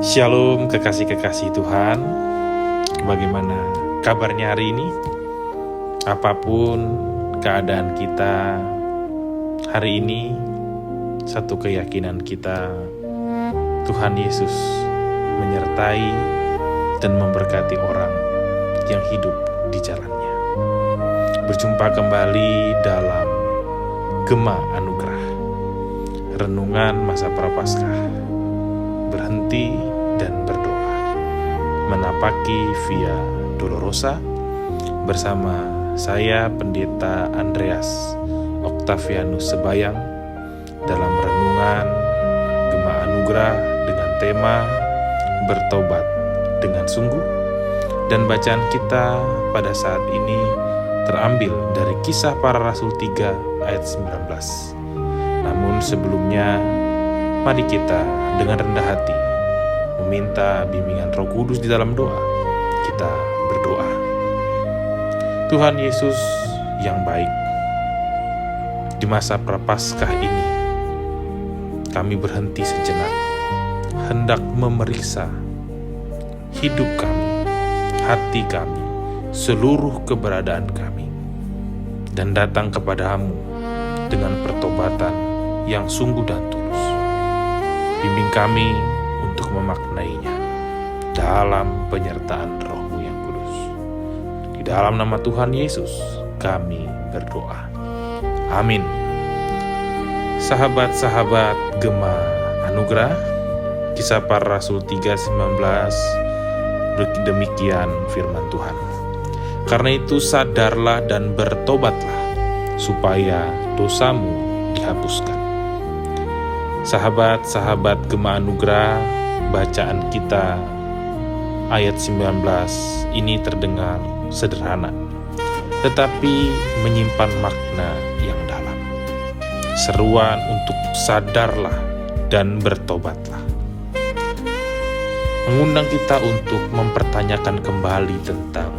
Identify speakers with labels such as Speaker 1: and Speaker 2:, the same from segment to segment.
Speaker 1: Shalom kekasih-kekasih Tuhan. Bagaimana kabarnya hari ini? Apapun keadaan kita hari ini, satu keyakinan kita, Tuhan Yesus menyertai dan memberkati orang yang hidup di jalannya. Berjumpa kembali dalam Gema Anugerah, renungan masa Prapaskah. Berhenti dan berdoa, menapaki Via Dolorosa bersama saya Pendeta Andreas Octavianus Sebayang dalam renungan Gema Anugerah dengan tema Bertobat dengan Sungguh, dan bacaan kita pada saat ini terambil dari Kisah Para Rasul 3 ayat 19. Namun sebelumnya, mari kita dengan rendah hati meminta bimbingan Roh Kudus di dalam doa. Kita berdoa. Tuhan Yesus yang baik, di masa Prapaskah ini kami berhenti sejenak, hendak memeriksa hidup kami, hati kami, seluruh keberadaan kami, dan datang kepadamu dengan pertobatan yang sungguh dan tulus. Bimbing kami untuk memaknainya dalam penyertaan Roh-Mu yang kudus. Di dalam nama Tuhan Yesus kami berdoa. Amin. Sahabat-sahabat Gema Anugerah, Kisah Para Rasul 3:19, demikian firman Tuhan. Karena itu sadarlah dan bertobatlah, supaya dosamu dihapuskan. Sahabat-sahabat Gema Anugerah, bacaan kita ayat 19 ini terdengar sederhana, tetapi menyimpan makna yang dalam. Seruan untuk sadarlah dan bertobatlah, mengundang kita untuk mempertanyakan kembali tentang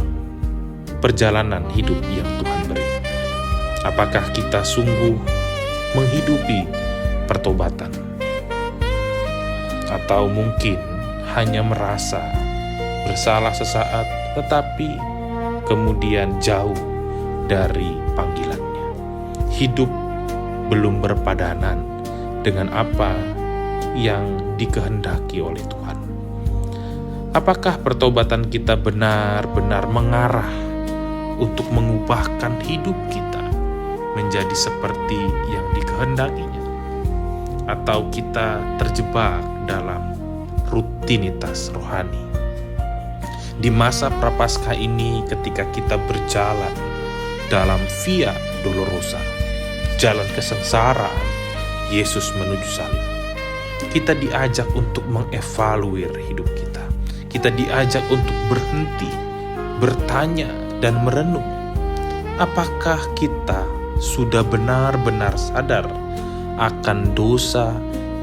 Speaker 1: perjalanan hidup yang Tuhan beri. Apakah kita sungguh menghidupi pertobatan, atau mungkin hanya merasa bersalah sesaat tetapi kemudian jauh dari panggilannya? Hidup belum berpadanan dengan apa yang dikehendaki oleh Tuhan. Apakah pertobatan kita benar-benar mengarah untuk mengubahkan hidup kita menjadi seperti yang dikehendakinya? Atau kita terjebak dalam rutinitas rohani? Di masa Prapaskah ini, ketika kita berjalan dalam Via Dolorosa, jalan kesengsaraan Yesus menuju salib, kita diajak untuk mengevaluir hidup kita. Kita diajak untuk berhenti, bertanya, dan merenung. Apakah kita sudah benar-benar sadar akan dosa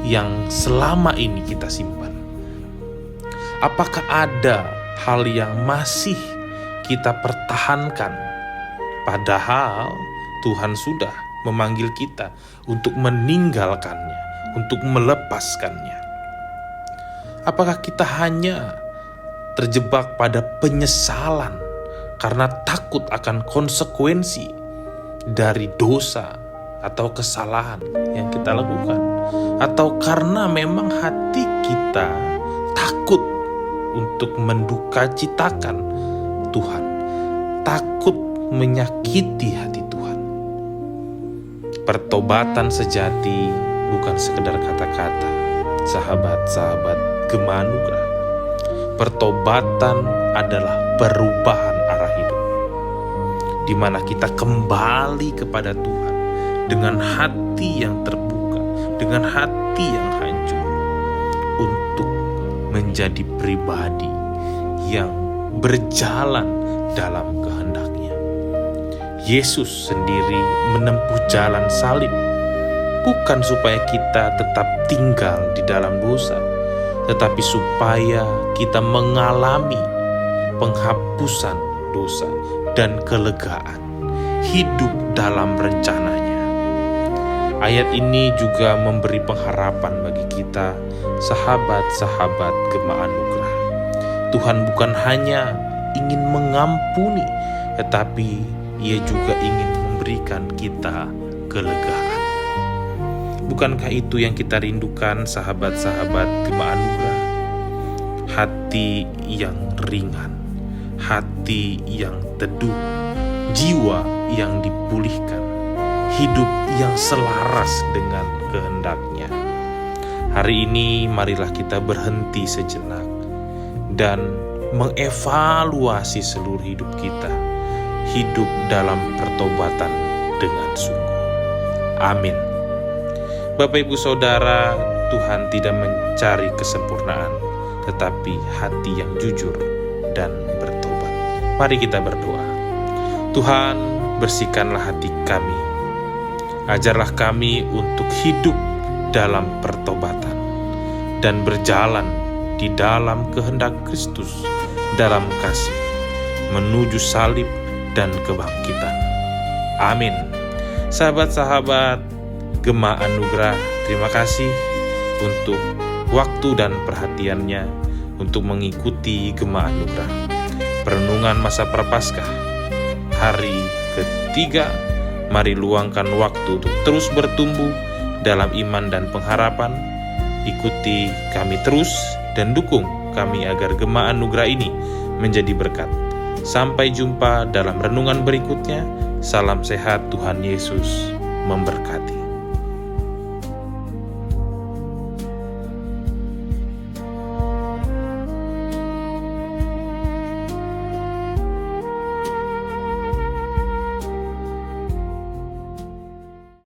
Speaker 1: yang selama ini kita simpan? Apakah ada hal yang masih kita pertahankan, padahal Tuhan sudah memanggil kita untuk meninggalkannya, untuk melepaskannya? Apakah kita hanya terjebak pada penyesalan karena takut akan konsekuensi dari dosa atau kesalahan yang kita lakukan, atau karena memang hati kita takut untuk mendukacitakan Tuhan, takut menyakiti hati Tuhan? Pertobatan sejati bukan sekedar kata-kata, sahabat-sahabat Gema Anugerah. Pertobatan adalah perubahan arah hidup, di mana kita kembali kepada Tuhan dengan hati yang terbuka, dengan hati yang hancur, untuk menjadi pribadi yang berjalan dalam kehendak-Nya. Yesus sendiri menempuh jalan salib, bukan supaya kita tetap tinggal di dalam dosa, tetapi supaya kita mengalami penghapusan dosa dan kelegaan, hidup dalam rencananya. Ayat ini juga memberi pengharapan bagi kita, sahabat-sahabat Gema Anugerah. Tuhan bukan hanya ingin mengampuni, tetapi Ia juga ingin memberikan kita kelegaan. Bukankah itu yang kita rindukan, sahabat-sahabat Gema Anugerah? Hati yang ringan, hati yang teduh, jiwa yang dipulihkan, hidup yang selaras dengan kehendak-Nya. Hari ini marilah kita berhenti sejenak dan mengevaluasi seluruh hidup kita, hidup dalam pertobatan dengan sungguh. Amin. Bapak Ibu Saudara, Tuhan tidak mencari kesempurnaan, tetapi hati yang jujur dan bertobat. Mari kita berdoa. Tuhan, bersihkanlah hati kami. Ajarlah kami untuk hidup dalam pertobatan dan berjalan di dalam kehendak Kristus dalam kasih menuju salib dan kebangkitan. Amin. Sahabat-sahabat Gema Anugerah, terima kasih untuk waktu dan perhatiannya untuk mengikuti Gema Anugerah. Perenungan masa Prapaskah hari ketiga. Mari luangkan waktu untuk terus bertumbuh dalam iman dan pengharapan. Ikuti kami terus dan dukung kami agar Gema Anugerah ini menjadi berkat. Sampai jumpa dalam renungan berikutnya. Salam sehat, Tuhan Yesus memberkati.